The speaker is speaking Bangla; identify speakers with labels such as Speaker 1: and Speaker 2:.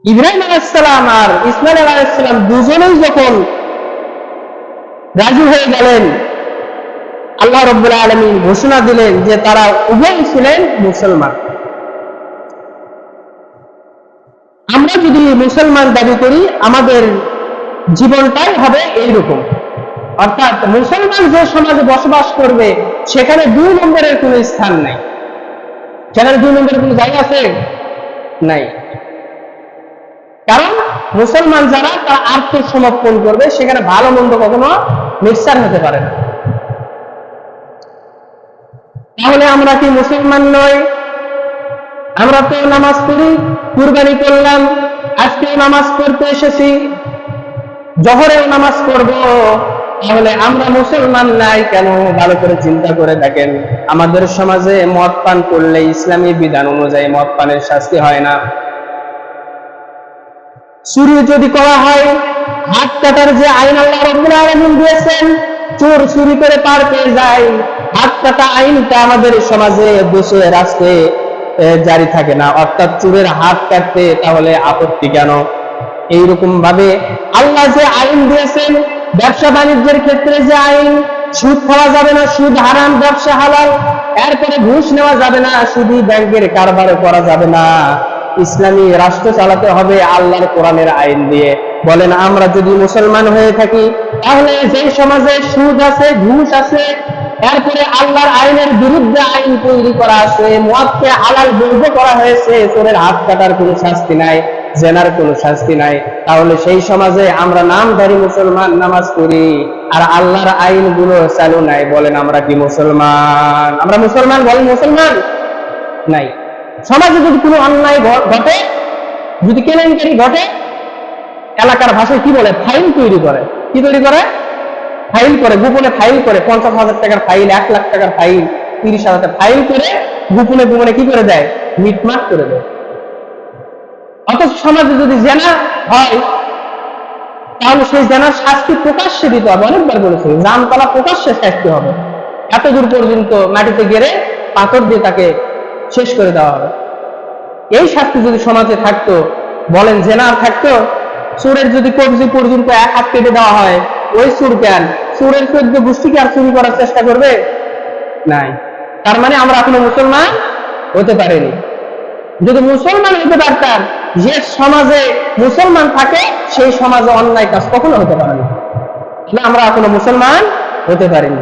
Speaker 1: ইব্রাহিম আলাইহিস সালাম আর ইসমাঈল আলাইহিস সালাম দুজনেই যখন রাজি হয়ে গেলেন, আল্লাহ রাব্বুল আলামিন ঘোষণা দিলেন যে তারা উভয়ই ছিলেন মুসলমান। আমরা যদি মুসলমান দাবি করি, আমাদের জীবনটাই হবে এইরকম। অর্থাৎ মুসলমান যে সমাজে বসবাস করবে সেখানে 2 নম্বরের কোনো স্থান নাই। সেখানে 2 নম্বরের কোনো জায়গা আছে? নাই। কারণ মুসলমান যারা তারা আত্মসমর্পণ করবে, সেখানে ভালো মন্দ কখনো মিক্সার হতে পারে না। তাহলে আমরা কি মুসলমান নই? আমরা তো নামাজ পড়ি, কুরবানি করলাম, আজকেও নামাজ পড়তে এসেছি, জোহরেও নামাজ পড়বো, তাহলে আমরা মুসলমান নাই কেন? ভালো করে চিন্তা করে দেখেন, আমাদের সমাজে মদ পান করলে ইসলামী বিধান অনুযায়ী মদ পানের শাস্তি হয় না। চুরি যদি করা হয়, হাত কাটার যে আইন আল্লাহ রাব্বুল আলামিন দিয়েছেন, চোর চুরি করে পার পেয়ে যায়, হাত কাটা আইনটা আমাদের সমাজে দেশে রাষ্ট্রে জারি থাকে না। অর্থাৎ চোরের হাত কাটতে তাহলে আপত্তি কেন? এইরকম ভাবে আল্লাহ যে আইন দিয়েছেন, ব্যবসা বাণিজ্যের ক্ষেত্রে যে আইন, সুদ খাওয়া যাবে না, সুদ হারাম, ব্যবসা হালাল, এরপরে ঘুষ নেওয়া যাবে না, শুধু ব্যাংকের কারবার করা যাবে না, ইসলামী রাষ্ট্র চালাতে হবে আল্লাহর কোরআনের আইন দিয়ে। বলেন, আমরা যদি মুসলমান হয়ে থাকি, তাহলে যে সমাজে সুদ আছে, ঘুষ আছে, এরপরে আল্লাহর আইনের বিরুদ্ধে আইন তৈরি করা আছে, মদকে হালাল বৈধ করা হয়েছে, চোরের হাত কাটার কোনো শাস্তি নাই, জেনার কোনো শাস্তি নাই, তাহলে সেই সমাজে আমরা নামধারী মুসলমান, নামাজ পড়ি, আর আল্লাহর আইনগুলো চালু নাই, বলেন আমরা কি মুসলমান? আমরা মুসলমান? বলেন মুসলমান নাই। সমাজে যদি কোনো অন্যায় ঘটে, যদি কেলেঙ্কারি ঘটে, এলাকার ভাষায় কি বলে? ফাইল তৈরি করে। কি তৈরি করে? ফাইল করে, গোপনে ফাইল করে, 50,000 টাকার ফাইল, 1 লাখ টাকার ফাইল, 30,000 ফাইল করে গোপনে গোপনে কি করে দেয়? মিটমাট করে দেয়। অথচ সমাজে যদি জেনা হয়, তাহলে সেই জেনার শাস্তি প্রকাশ্যে দিতে হবে। অনেকবার বলেছে, জানতলা প্রকাশ্যে শাস্তি হবে, এত দূর পর্যন্ত মাটিতে গেড়ে পাথর দিয়ে তাকে শেষ করে দেওয়া হবে। এই শাস্তি যদি সমাজে থাকতো, বলেন জেনার থাকতো? চোরের যদি কবজি পর্যন্ত 1 হাত কেটে দেওয়া হয়, ওই চোর কেন? চোরের 14 গোষ্ঠীকে আর চুরি করার চেষ্টা করবে? নাই। তার মানে আমরা এখনো মুসলমান হতে পারিনি। যদি মুসলমান হতে পারতাম, যে সমাজে মুসলমান থাকে সেই সমাজে অন্যায় কাজ কখনো হতে পারে না। আমরা এখনো মুসলমান হতে পারিনি।